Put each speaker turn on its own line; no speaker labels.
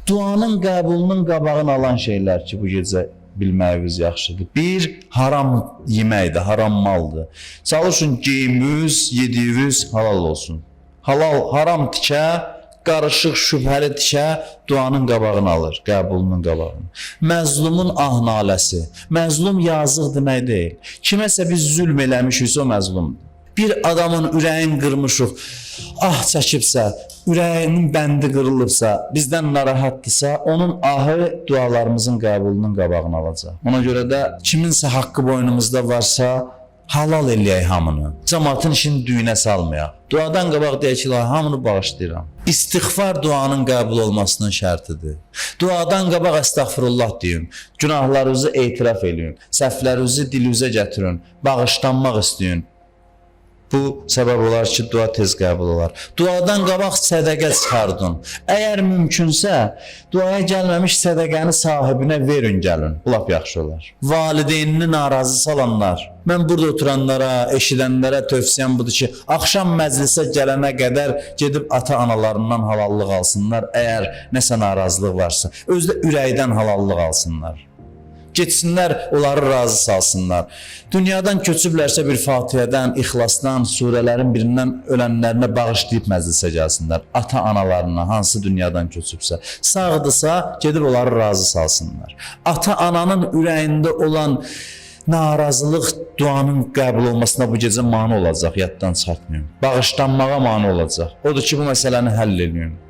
Duanın qəbulunun qabağını alan şeylər ki, bu gecə bilməyimiz yaxşıdır. Bir, haram yeməkdir, haram maldır. Çalışın geyiminiz, yediyiniz halal olsun. Halal, haram tikə, qarışıq, şübhəli tikə duanın qabağını alır, qəbulunun qabağını. Məzlumun ah naləsi. Məzlum yazıq demək deyil. Kiməsə biz zülm eləmişiksə o məzlumdur. Bir adamın ürəyin qırmışıq, ah çəkibsə, ürəyinin bəndi qırılıbsa, bizdən narahatdırsa, onun ahı dualarımızın qəbulunun qabağını alacaq. Ona görə də kiminsə haqqı boynumuzda varsa, halal eləyək hamını. Cəmaatın işini düyünə salmayaq. Duadan qabaq deyək ki, hamını bağışlayıram. İstiğfar duanın qəbul olmasının şərtidir. Duadan qabaq əstəğfirullah deyin. Günahlarınızı etiraf eləyin. Səhvlərinizi dilinizə gətirin. Bağışlanmaq istəyin. Bu səbəb olar ki, dua tez qəbul olar. Duadan qabaq sədəqə çıxardın. Əgər mümkünsə, duaya gəlməmiş sədəqəni sahibinə verin gəlin. Bu lap yaxşı olar. Valideynini narazı salanlar, mən burada oturanlara, eşidənlərə tövsiyəm budur ki, axşam məclisə gələnə qədər gedib ata-analarından halallıq alsınlar. Əgər nəsə narazılıq varsa, özdə ürəkdən halallıq alsınlar. Getsinlər, onları razı salsınlar. Dünyadan köçüblərsə bir Fatihədən, İxlasdan, surələrin birindən ölənlərinə bağışlayıb məclisə gəlsinlər. Ata-analarına, hansı dünyadan köçübsə. Sağdırsa, gedib onları razı salsınlar. Ata-ananın ürəyində olan narazılıq duanın qəbul olmasına bu gecə mane olacaq, yaddan çıxartmayın. Bağışlanmağa mane olacaq. Odur ki, bu məsələni həll edin.